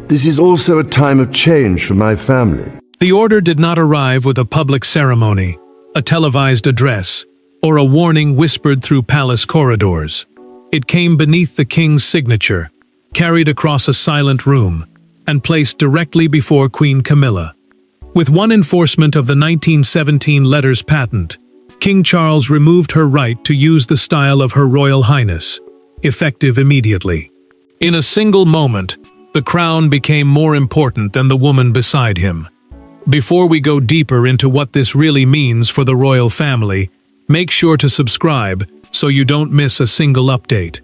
This is also a time of change for my family. The order did not arrive with a public ceremony, a televised address, or a warning whispered through palace corridors. It came beneath the king's signature, carried across a silent room, and placed directly before Queen Camilla. With one enforcement of the 1917 letters patent, King Charles removed her right to use the style of Her Royal Highness, effective immediately. In a single moment, the crown became more important than the woman beside him. Before we go deeper into what this really means for the royal family, make sure to subscribe so you don't miss a single update.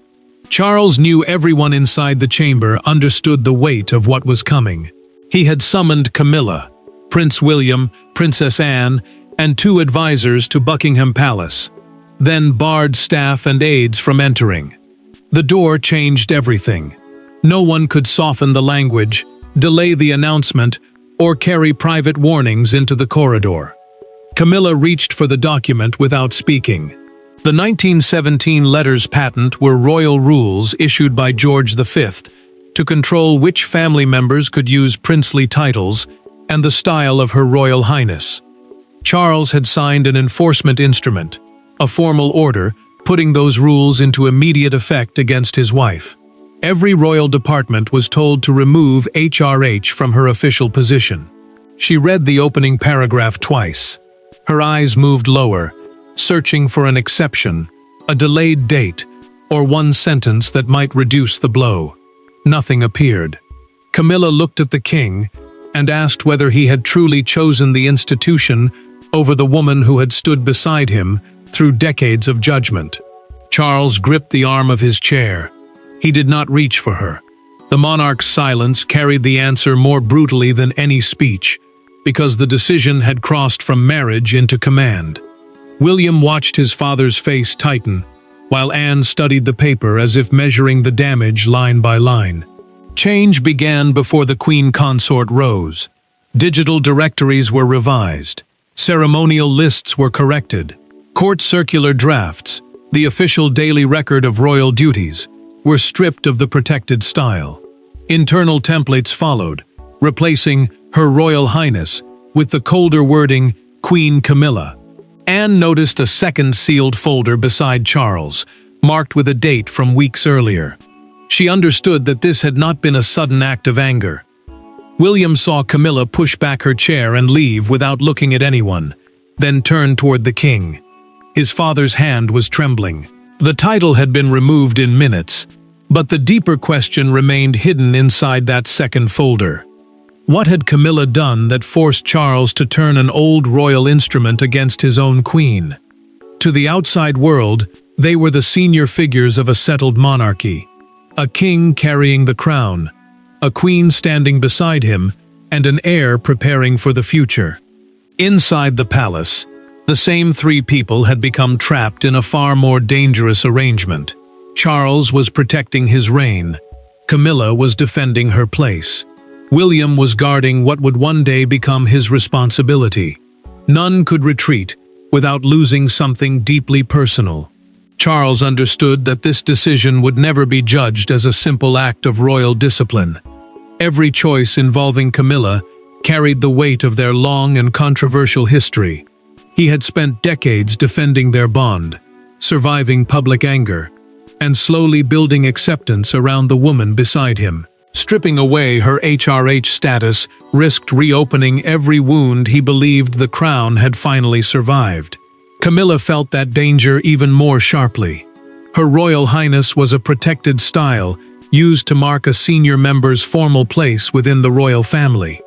Charles knew everyone inside the chamber understood the weight of what was coming. He had summoned Camilla, Prince William, Princess Anne, and 2 advisors to Buckingham Palace, then barred staff and aides from entering. The door changed everything. No one could soften the language, delay the announcement, or carry private warnings into the corridor. Camilla reached for the document without speaking. The 1917 letters patent were royal rules issued by George V to control which family members could use princely titles and the style of Her Royal Highness. Charles had signed an enforcement instrument, a formal order, putting those rules into immediate effect against his wife. Every royal department was told to remove HRH from her official position. She read the opening paragraph twice. Her eyes moved lower, searching for an exception, a delayed date, or one sentence that might reduce the blow. Nothing appeared. Camilla looked at the king and asked whether he had truly chosen the institution over the woman who had stood beside him through decades of judgment. Charles gripped the arm of his chair. He did not reach for her. The monarch's silence carried the answer more brutally than any speech, because the decision had crossed from marriage into command. William watched his father's face tighten, while Anne studied the paper as if measuring the damage line by line. Change began before the Queen Consort rose. Digital directories were revised. Ceremonial lists were corrected. Court circular drafts, the official daily record of royal duties, were stripped of the protected style. Internal templates followed, replacing Her Royal Highness with the colder wording Queen Camilla. Anne noticed a second sealed folder beside Charles, marked with a date from weeks earlier. She understood that this had not been a sudden act of anger. William saw Camilla push back her chair and leave without looking at anyone, then turned toward the king. His father's hand was trembling. The title had been removed in minutes, but the deeper question remained hidden inside that second folder. What had Camilla done that forced Charles to turn an old royal instrument against his own queen? To the outside world, they were the senior figures of a settled monarchy. A king carrying the crown, a queen standing beside him, and an heir preparing for the future. Inside the palace, the same 3 people had become trapped in a far more dangerous arrangement. Charles was protecting his reign. Camilla was defending her place. William was guarding what would one day become his responsibility. None could retreat without losing something deeply personal. Charles understood that this decision would never be judged as a simple act of royal discipline. Every choice involving Camilla carried the weight of their long and controversial history. He had spent decades defending their bond, surviving public anger, and slowly building acceptance around the woman beside him. Stripping away her HRH status risked reopening every wound he believed the crown had finally survived. Camilla felt that danger even more sharply. Her Royal Highness was a protected style used to mark a senior member's formal place within the royal family.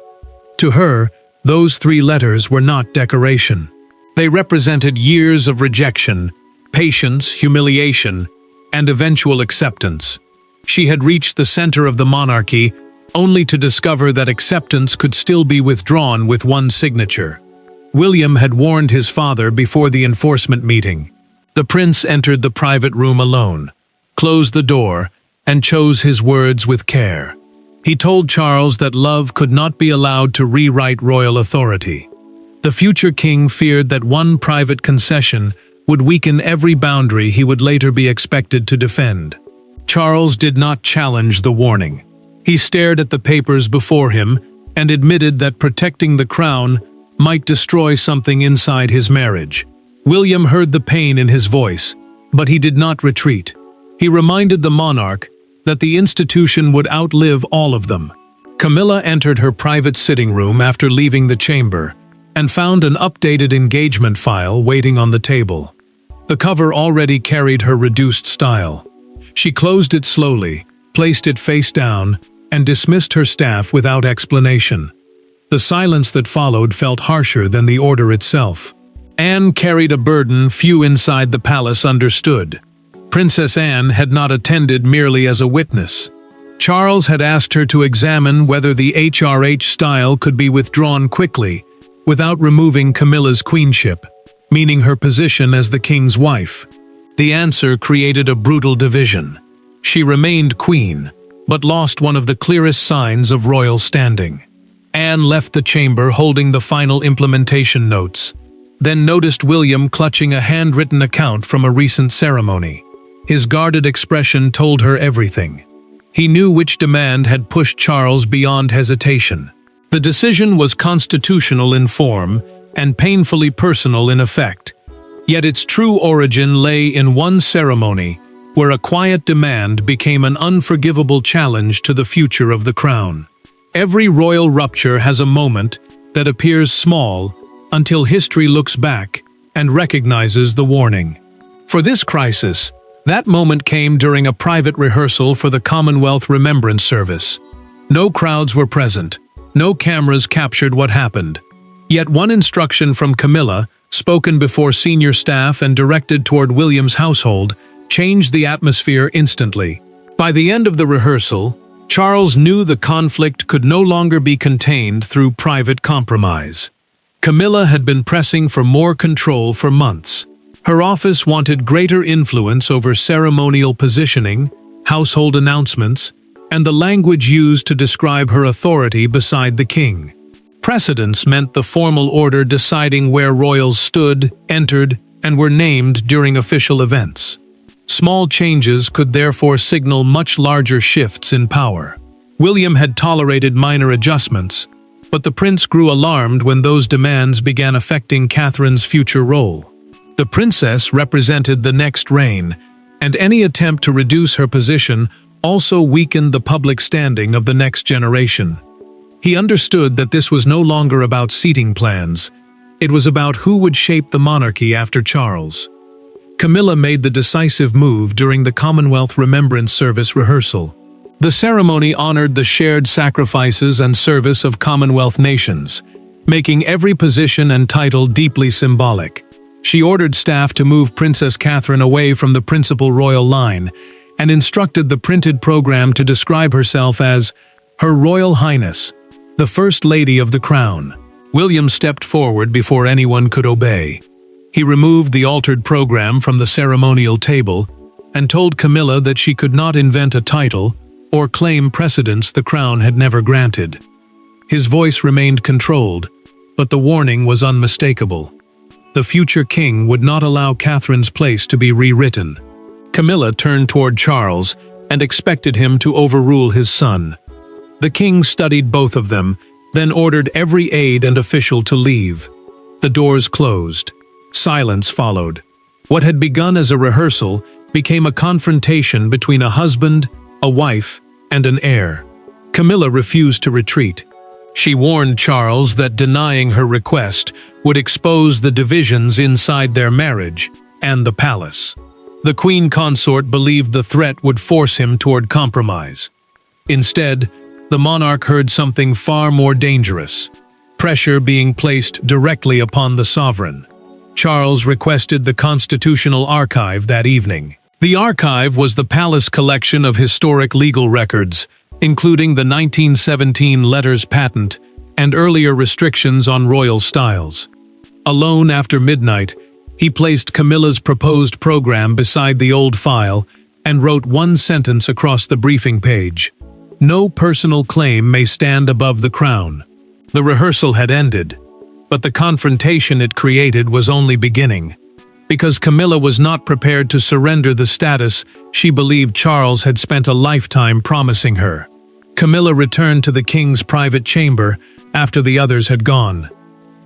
To her, those 3 letters were not decoration. They represented years of rejection, patience, humiliation, and eventual acceptance. She had reached the center of the monarchy only to discover that acceptance could still be withdrawn with one signature. William had warned his father before the enforcement meeting. The prince entered the private room alone, closed the door, and chose his words with care. He told Charles that love could not be allowed to rewrite royal authority. The future king feared that one private concession would weaken every boundary he would later be expected to defend. Charles did not challenge the warning. He stared at the papers before him and admitted that protecting the crown might destroy something inside his marriage. William heard the pain in his voice, but he did not retreat. He reminded the monarch that the institution would outlive all of them. Camilla entered her private sitting room after leaving the chamber and found an updated engagement file waiting on the table. The cover already carried her reduced style. She closed it slowly, placed it face down, and dismissed her staff without explanation. The silence that followed felt harsher than the order itself. Anne carried a burden few inside the palace understood. Princess Anne had not attended merely as a witness. Charles had asked her to examine whether the HRH style could be withdrawn quickly, without removing Camilla's queenship, meaning her position as the king's wife. The answer created a brutal division. She remained queen, but lost one of the clearest signs of royal standing. Anne left the chamber holding the final implementation notes, then noticed William clutching a handwritten account from a recent ceremony. His guarded expression told her everything. He knew which demand had pushed Charles beyond hesitation. The decision was constitutional in form and painfully personal in effect. Yet its true origin lay in one ceremony, where a quiet demand became an unforgivable challenge to the future of the crown. Every royal rupture has a moment that appears small until history looks back and recognizes the warning. For this crisis, that moment came during a private rehearsal for the Commonwealth Remembrance Service. No crowds were present. No cameras captured what happened. Yet one instruction from Camilla, spoken before senior staff and directed toward William's household, changed the atmosphere instantly. By the end of the rehearsal, Charles knew the conflict could no longer be contained through private compromise. Camilla had been pressing for more control for months. Her office wanted greater influence over ceremonial positioning, household announcements, and the language used to describe her authority beside the king. Precedence meant the formal order deciding where royals stood, entered, and were named during official events. Small changes could therefore signal much larger shifts in power. William had tolerated minor adjustments, but the prince grew alarmed when those demands began affecting Catherine's future role. The princess represented the next reign, and any attempt to reduce her position also weakened the public standing of the next generation. He understood that this was no longer about seating plans. It was about who would shape the monarchy after Charles. Camilla made the decisive move during the Commonwealth Remembrance Service rehearsal. The ceremony honored the shared sacrifices and service of Commonwealth nations, making every position and title deeply symbolic. She ordered staff to move Princess Catherine away from the principal royal line and instructed the printed program to describe herself as Her Royal Highness, the First Lady of the Crown. William stepped forward before anyone could obey. He removed the altered program from the ceremonial table and told Camilla that she could not invent a title or claim precedence the crown had never granted. His voice remained controlled, but the warning was unmistakable. The future king would not allow Catherine's place to be rewritten. Camilla turned toward Charles and expected him to overrule his son. The king studied both of them, then ordered every aide and official to leave. The doors closed. Silence followed. What had begun as a rehearsal became a confrontation between a husband, a wife, and an heir. Camilla refused to retreat. She warned Charles that denying her request would expose the divisions inside their marriage and the palace. The queen consort believed the threat would force him toward compromise. Instead, the monarch heard something far more dangerous: pressure being placed directly upon the sovereign. Charles requested the Constitutional Archive that evening. The archive was the palace collection of historic legal records, including the 1917 letters patent and earlier restrictions on royal styles. Alone after midnight, he placed Camilla's proposed program beside the old file and wrote one sentence across the briefing page: "No personal claim may stand above the crown." The rehearsal had ended, but the confrontation it created was only beginning, because Camilla was not prepared to surrender the status she believed Charles had spent a lifetime promising her. Camilla returned to the king's private chamber after the others had gone.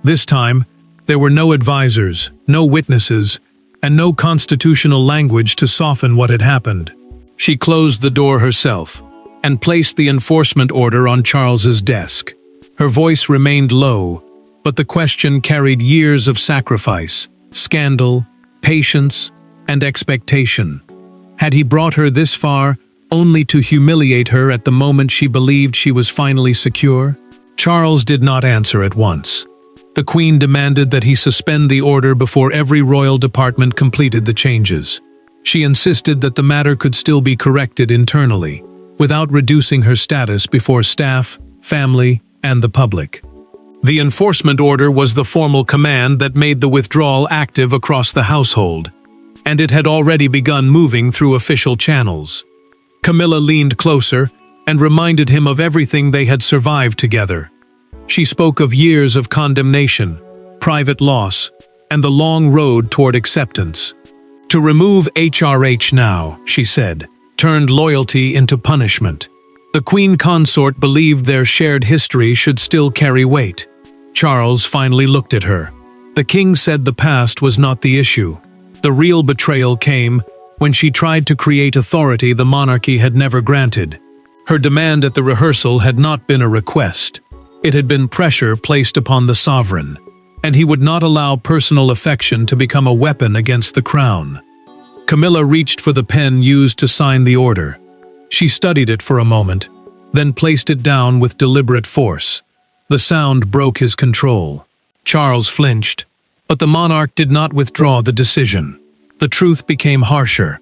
This time, there were no advisors, no witnesses, and no constitutional language to soften what had happened. She closed the door herself and placed the enforcement order on Charles's desk. Her voice remained low, but the question carried years of sacrifice, scandal, patience, and expectation. Had he brought her this far only to humiliate her at the moment she believed she was finally secure? Charles did not answer at once. The Queen demanded that he suspend the order before every royal department completed the changes. She insisted that the matter could still be corrected internally, without reducing her status before staff, family, and the public. The enforcement order was the formal command that made the withdrawal active across the household, and it had already begun moving through official channels. Camilla leaned closer and reminded him of everything they had survived together. She spoke of years of condemnation, private loss, and the long road toward acceptance. To remove HRH now, she said, turned loyalty into punishment. The Queen Consort believed their shared history should still carry weight. Charles finally looked at her. The king said the past was not the issue. The real betrayal came when she tried to create authority the monarchy had never granted. Her demand at the rehearsal had not been a request. It had been pressure placed upon the sovereign, and he would not allow personal affection to become a weapon against the crown. Camilla reached for the pen used to sign the order. She studied it for a moment, then placed it down with deliberate force. The sound broke his control. Charles flinched, but the monarch did not withdraw the decision. The truth became harsher.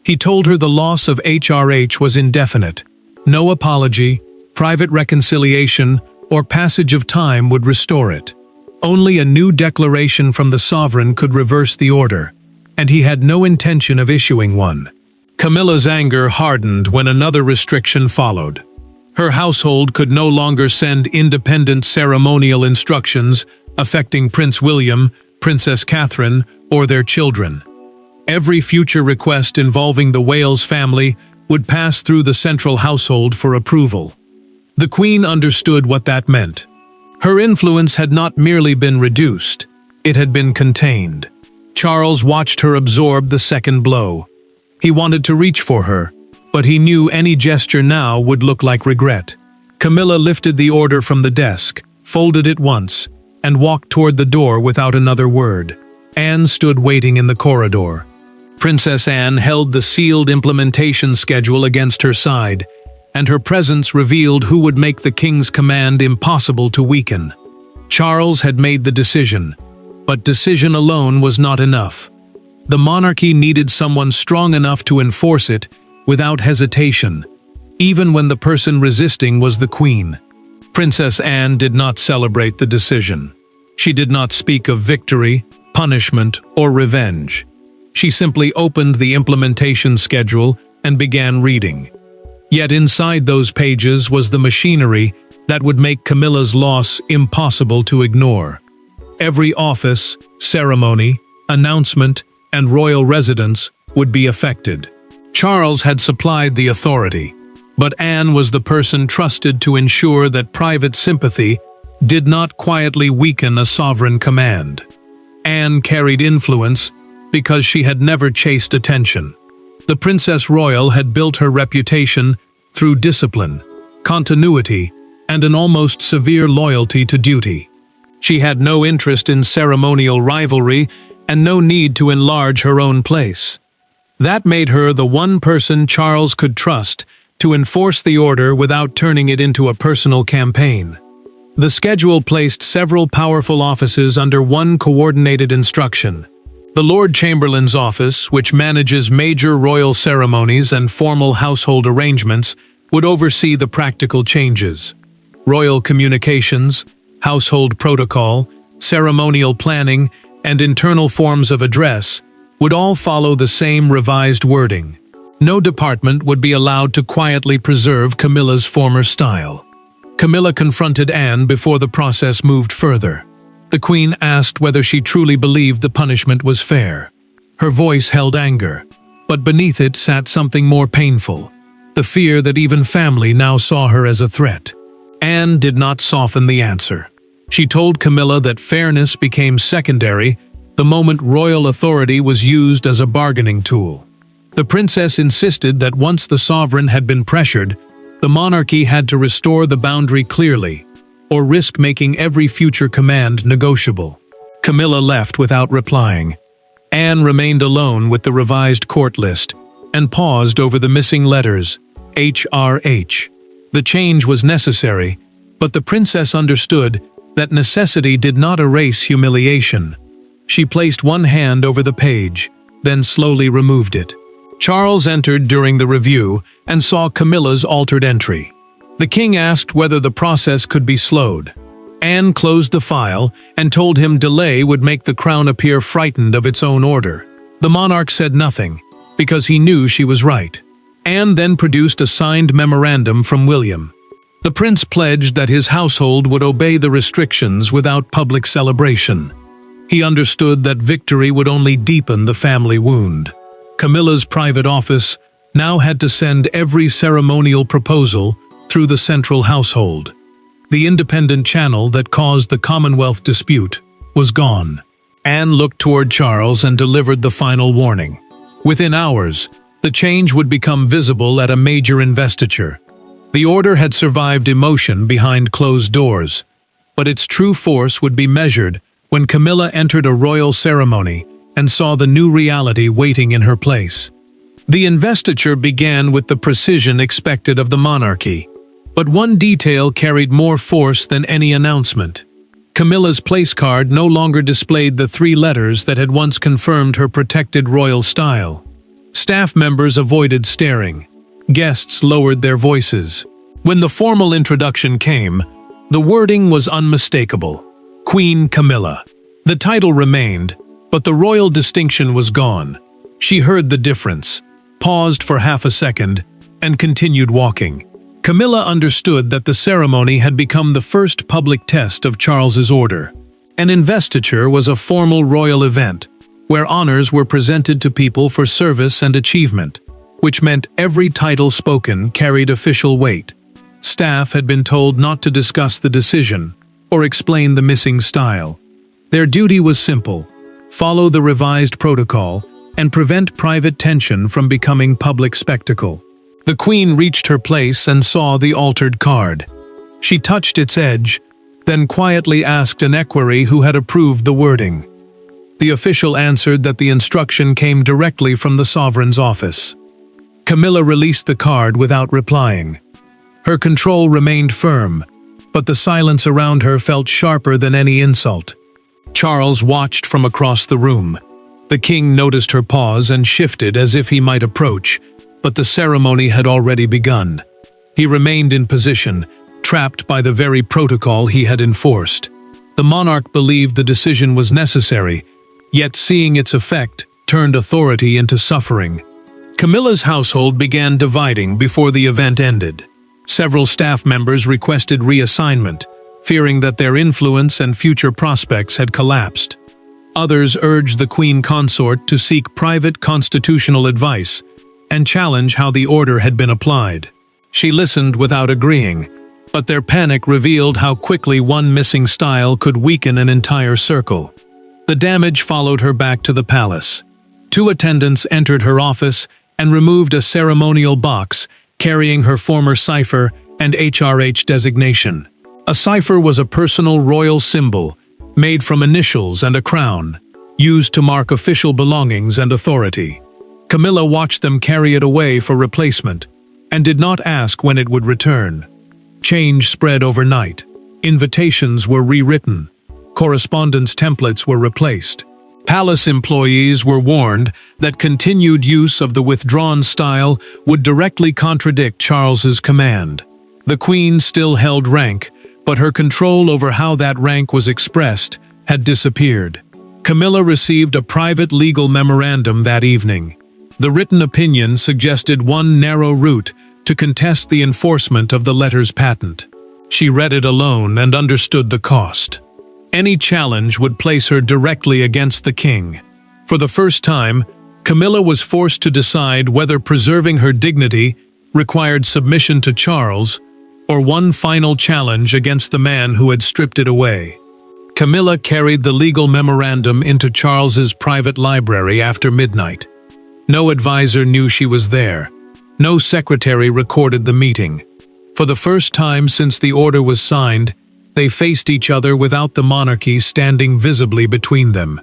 He told her the loss of HRH was indefinite. No apology, private reconciliation, or passage of time would restore it. Only a new declaration from the sovereign could reverse the order, and he had no intention of issuing one. Camilla's anger hardened when another restriction followed. Her household could no longer send independent ceremonial instructions affecting Prince William, Princess Catherine, or their children. Every future request involving the Wales family would pass through the central household for approval. The Queen understood what that meant. Her influence had not merely been reduced, it had been contained. Charles watched her absorb the second blow. He wanted to reach for her, but he knew any gesture now would look like regret. Camilla lifted the order from the desk, folded it once, and walked toward the door without another word. Anne stood waiting in the corridor. Princess Anne held the sealed implementation schedule against her side, and her presence revealed who would make the king's command impossible to weaken. Charles had made the decision, but decision alone was not enough. The monarchy needed someone strong enough to enforce it without hesitation, even when the person resisting was the Queen. Princess Anne did not celebrate the decision. She did not speak of victory, punishment, or revenge. She simply opened the implementation schedule and began reading. Yet inside those pages was the machinery that would make Camilla's loss impossible to ignore. Every office, ceremony, announcement, and royal residence would be affected. Charles had supplied the authority, but Anne was the person trusted to ensure that private sympathy did not quietly weaken a sovereign command. Anne carried influence because she had never chased attention. The Princess Royal had built her reputation through discipline, continuity, and an almost severe loyalty to duty. She had no interest in ceremonial rivalry and no need to enlarge her own place. That made her the one person Charles could trust to enforce the order without turning it into a personal campaign. The schedule placed several powerful offices under one coordinated instruction. The Lord Chamberlain's office, which manages major royal ceremonies and formal household arrangements, would oversee the practical changes. Royal communications, household protocol, ceremonial planning, and internal forms of address would all follow the same revised wording. No department would be allowed to quietly preserve Camilla's former style. Camilla confronted Anne before the process moved further. The Queen asked whether she truly believed the punishment was fair. Her voice held anger, but beneath it sat something more painful. the fear that even family now saw her as a threat. Anne did not soften the answer. She told Camilla that fairness became secondary the moment royal authority was used as a bargaining tool. The princess insisted that once the sovereign had been pressured, the monarchy had to restore the boundary clearly, or risk making every future command negotiable. Camilla left without replying. Anne remained alone with the revised court list and paused over the missing letters, HRH. The change was necessary, but the princess understood that necessity did not erase humiliation. She placed one hand over the page, then slowly removed it. Charles entered during the review and saw Camilla's altered entry. The king asked whether the process could be slowed. Anne closed the file and told him delay would make the crown appear frightened of its own order. The monarch said nothing, because he knew she was right. Anne then produced a signed memorandum from William. The prince pledged that his household would obey the restrictions without public celebration. He understood that victory would only deepen the family wound. Camilla's private office now had to send every ceremonial proposal through the central household. The independent channel that caused the Commonwealth dispute was gone. Anne looked toward Charles and delivered the final warning. Within hours, the change would become visible at a major investiture. The order had survived emotion behind closed doors, but its true force would be measured when Camilla entered a royal ceremony and saw the new reality waiting in her place. The investiture began with the precision expected of the monarchy, but one detail carried more force than any announcement. Camilla's place card no longer displayed the 3 letters that had once confirmed her protected royal style. Staff members avoided staring. Guests lowered their voices. When the formal introduction came, the wording was unmistakable. Queen Camilla. The title remained, but the royal distinction was gone. She heard the difference, paused for half a second, and continued walking. Camilla understood that the ceremony had become the first public test of Charles's order. An investiture was a formal royal event, where honors were presented to people for service and achievement, which meant every title spoken carried official weight. Staff had been told not to discuss the decision or explain the missing style. Their duty was simple: follow the revised protocol and prevent private tension from becoming public spectacle. The Queen reached her place and saw the altered card. She touched its edge, then quietly asked an equerry who had approved the wording. The official answered that the instruction came directly from the sovereign's office. Camilla released the card without replying. Her control remained firm, but the silence around her felt sharper than any insult. Charles watched from across the room. The king noticed her pause and shifted as if he might approach, but the ceremony had already begun. He remained in position, trapped by the very protocol he had enforced. The monarch believed the decision was necessary, yet seeing its effect turned authority into suffering. Camilla's household began dividing before the event ended. Several staff members requested reassignment, fearing that their influence and future prospects had collapsed. Others urged the queen consort to seek private constitutional advice and challenge how the order had been applied. She listened without agreeing, but their panic revealed how quickly one missing style could weaken an entire circle. The damage followed her back to the palace. 2 attendants entered her office and removed a ceremonial box carrying her former cipher and HRH designation. A cipher was a personal royal symbol, made from initials and a crown, used to mark official belongings and authority. Camilla watched them carry it away for replacement, and did not ask when it would return. Change spread overnight. Invitations were rewritten. Correspondence templates were replaced. Palace employees were warned that continued use of the withdrawn style would directly contradict Charles's command. The Queen still held rank, but her control over how that rank was expressed had disappeared. Camilla received a private legal memorandum that evening. The written opinion suggested one narrow route to contest the enforcement of the letter's patent. She read it alone and understood the cost. Any challenge would place her directly against the king. For the first time, Camilla was forced to decide whether preserving her dignity required submission to Charles, or one final challenge against the man who had stripped it away. Camilla carried the legal memorandum into Charles's private library after midnight. No advisor knew she was there. No secretary recorded the meeting. For the first time since the order was signed, they faced each other without the monarchy standing visibly between them.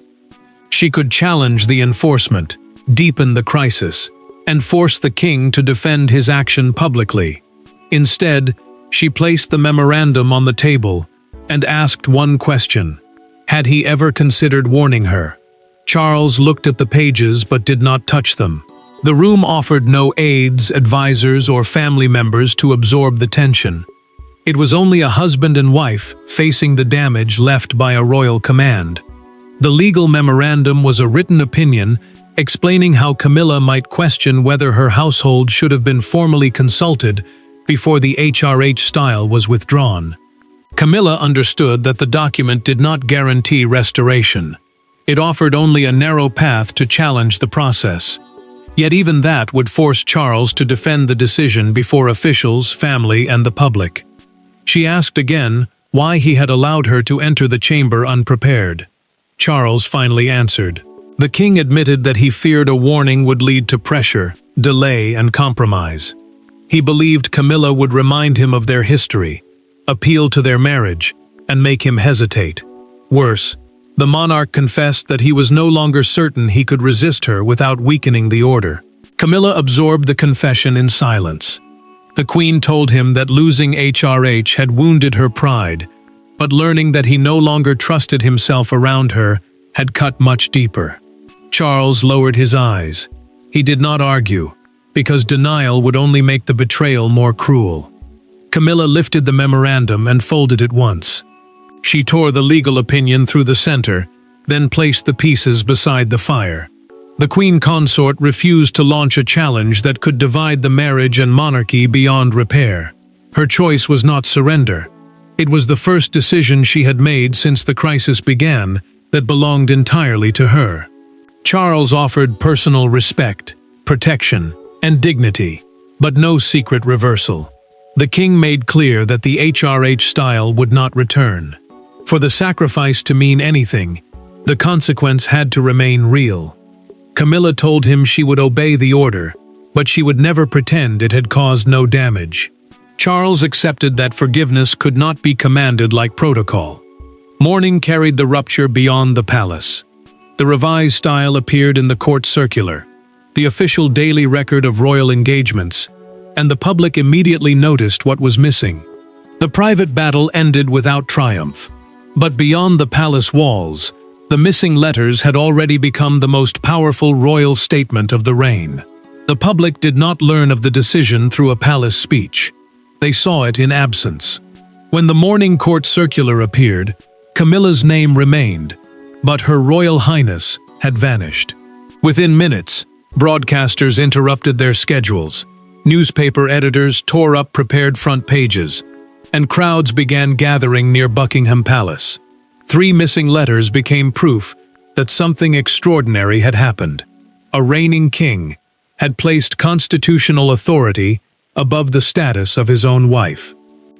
She could challenge the enforcement, deepen the crisis, and force the king to defend his action publicly. Instead, she placed the memorandum on the table and asked one question: had he ever considered warning her? Charles looked at the pages but did not touch them. The room offered no aides, advisors, or family members to absorb the tension. It was only a husband and wife facing the damage left by a royal command. The legal memorandum was a written opinion explaining how Camilla might question whether her household should have been formally consulted before the HRH style was withdrawn. Camilla understood that the document did not guarantee restoration. It offered only a narrow path to challenge the process. Yet even that would force Charles to defend the decision before officials, family, and the public. She asked again why he had allowed her to enter the chamber unprepared. Charles finally answered. The king admitted that he feared a warning would lead to pressure, delay, and compromise. He believed Camilla would remind him of their history, appeal to their marriage, and make him hesitate. Worse, the monarch confessed that he was no longer certain he could resist her without weakening the order. Camilla absorbed the confession in silence. The queen told him that losing HRH had wounded her pride, but learning that he no longer trusted himself around her had cut much deeper. Charles lowered his eyes. He did not argue, because denial would only make the betrayal more cruel. Camilla lifted the memorandum and folded it once. She tore the legal opinion through the center, then placed the pieces beside the fire. The queen consort refused to launch a challenge that could divide the marriage and monarchy beyond repair. Her choice was not surrender. It was the first decision she had made since the crisis began that belonged entirely to her. Charles offered personal respect, protection, and dignity, but no secret reversal. The king made clear that the HRH style would not return. For the sacrifice to mean anything, the consequence had to remain real. Camilla told him she would obey the order, but she would never pretend it had caused no damage. Charles accepted that forgiveness could not be commanded like protocol. Mourning carried the rupture beyond the palace. The revised style appeared in the court circular, the official daily record of royal engagements, and the public immediately noticed what was missing. The private battle ended without triumph. But beyond the palace walls, the missing letters had already become the most powerful royal statement of the reign. The public did not learn of the decision through a palace speech. They saw it in absence. When the morning court circular appeared, Camilla's name remained, but Her Royal Highness had vanished. Within minutes, broadcasters interrupted their schedules, newspaper editors tore up prepared front pages, and crowds began gathering near Buckingham Palace. 3 missing letters became proof that something extraordinary had happened. A reigning king had placed constitutional authority above the status of his own wife.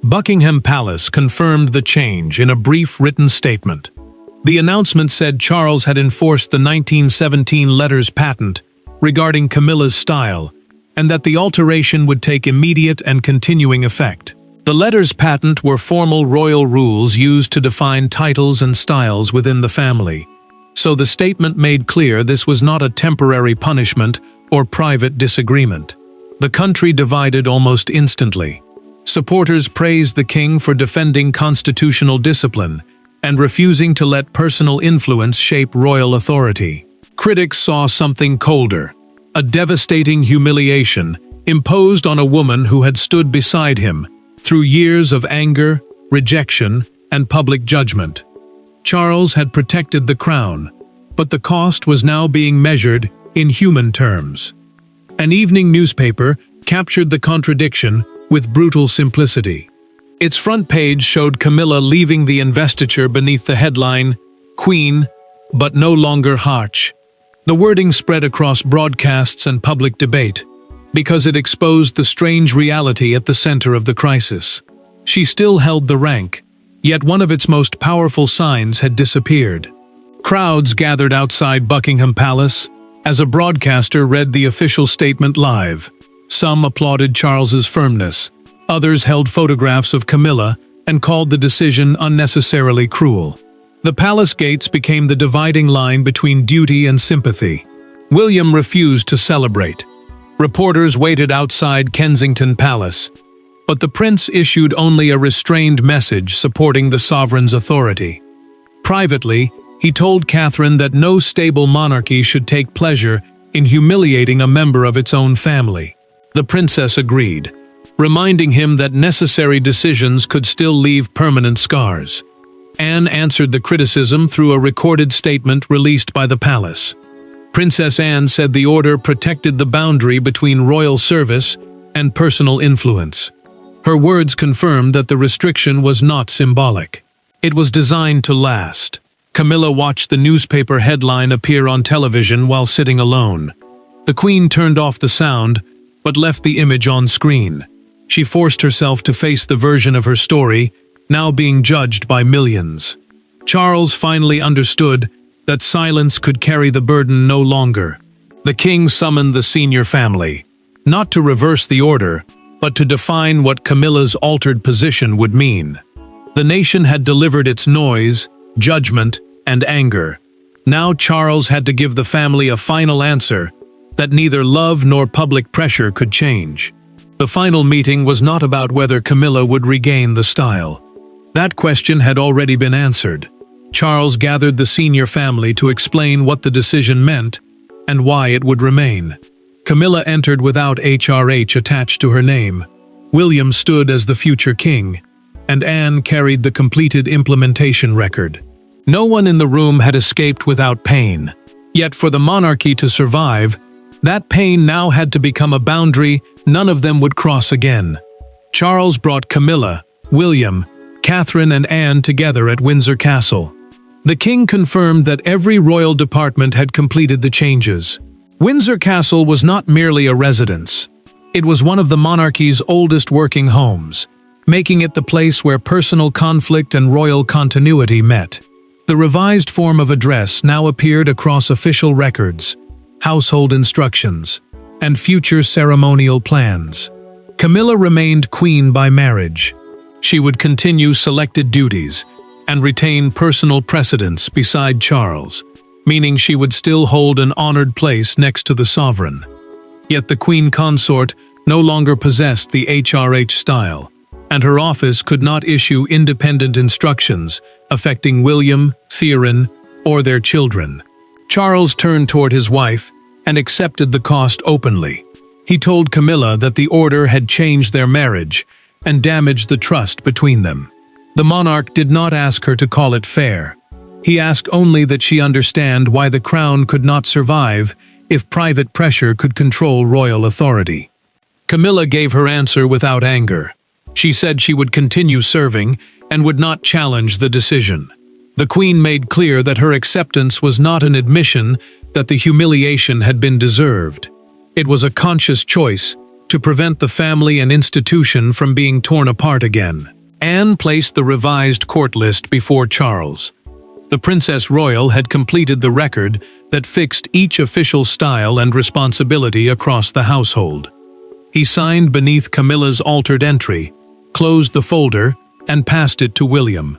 Buckingham Palace confirmed the change in a brief written statement. The announcement said Charles had enforced the 1917 letters patent regarding Camilla's style, and that the alteration would take immediate and continuing effect. The letters patent were formal royal rules used to define titles and styles within the family. So the statement made clear this was not a temporary punishment or private disagreement. The country divided almost instantly. Supporters praised the king for defending constitutional discipline and refusing to let personal influence shape royal authority. Critics saw something colder, a devastating humiliation imposed on a woman who had stood beside him through years of anger, rejection, and public judgment. Charles had protected the crown, but the cost was now being measured in human terms. An evening newspaper captured the contradiction with brutal simplicity. Its front page showed Camilla leaving the investiture beneath the headline, "Queen, but no longer HRH." The wording spread across broadcasts and public debate. because it exposed the strange reality at the center of the crisis. She still held the rank, yet one of its most powerful signs had disappeared. Crowds gathered outside Buckingham Palace as a broadcaster read the official statement live. Some applauded Charles's firmness, others held photographs of Camilla and called the decision unnecessarily cruel. The palace gates became the dividing line between duty and sympathy. William refused to celebrate. Reporters waited outside Kensington Palace, but the prince issued only a restrained message supporting the sovereign's authority. Privately, he told Catherine that no stable monarchy should take pleasure in humiliating a member of its own family. The princess agreed, reminding him that necessary decisions could still leave permanent scars. Anne answered the criticism through a recorded statement released by the palace. Princess Anne said the order protected the boundary between royal service and personal influence. Her words confirmed that the restriction was not symbolic. It was designed to last. Camilla watched the newspaper headline appear on television while sitting alone. The Queen turned off the sound, but left the image on screen. She forced herself to face the version of her story, now being judged by millions. Charles finally understood that silence could carry the burden no longer. The king summoned the senior family, not to reverse the order, but to define what Camilla's altered position would mean. The nation had delivered its noise, judgment, and anger. Now Charles had to give the family a final answer that neither love nor public pressure could change. The final meeting was not about whether Camilla would regain the style. That question had already been answered. Charles gathered the senior family to explain what the decision meant and why it would remain. Camilla entered without HRH attached to her name. William stood as the future king, and Anne carried the completed implementation record. No one in the room had escaped without pain. Yet for the monarchy to survive, that pain now had to become a boundary none of them would cross again. Charles brought Camilla, William, Catherine and Anne together at Windsor Castle. The king confirmed that every royal department had completed the changes. Windsor Castle was not merely a residence. It was one of the monarchy's oldest working homes, making it the place where personal conflict and royal continuity met. The revised form of address now appeared across official records, household instructions, and future ceremonial plans. Camilla remained queen by marriage. She would continue selected duties and retain personal precedence beside Charles, meaning she would still hold an honored place next to the sovereign. Yet the queen consort no longer possessed the HRH style, and her office could not issue independent instructions affecting William, Theorin, or their children. Charles turned toward his wife and accepted the cost openly. He told Camilla that the order had changed their marriage and damaged the trust between them. The monarch did not ask her to call it fair. He asked only that she understand why the crown could not survive if private pressure could control royal authority. Camilla gave her answer without anger. She said she would continue serving and would not challenge the decision. The Queen made clear that her acceptance was not an admission that the humiliation had been deserved. It was a conscious choice to prevent the family and institution from being torn apart again. Anne placed the revised court list before Charles. The Princess Royal had completed the record that fixed each official style and responsibility across the household. He signed beneath Camilla's altered entry, closed the folder, and passed it to William.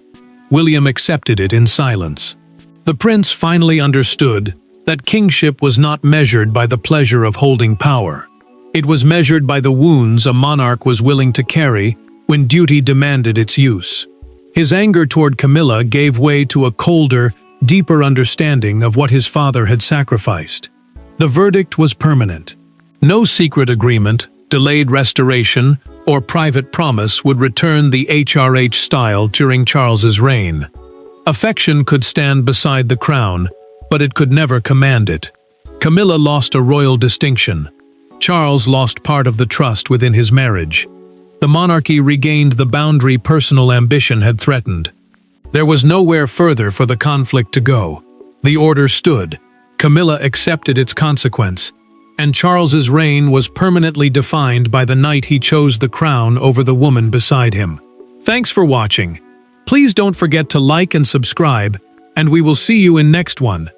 William accepted it in silence. The prince finally understood that kingship was not measured by the pleasure of holding power. It was measured by the wounds a monarch was willing to carry when duty demanded its use. His anger toward Camilla gave way to a colder, deeper understanding of what his father had sacrificed. The verdict was permanent. No secret agreement, delayed restoration, or private promise would return the HRH style during Charles's reign. Affection could stand beside the crown, but it could never command it. Camilla lost a royal distinction. Charles lost part of the trust within his marriage. The monarchy regained the boundary personal ambition had threatened. There was nowhere further for the conflict to go. The order stood. Camilla accepted its consequence, and Charles's reign was permanently defined by the night he chose the crown over the woman beside him. Thanks for watching. Please don't forget to like and subscribe, and we will see you in next one.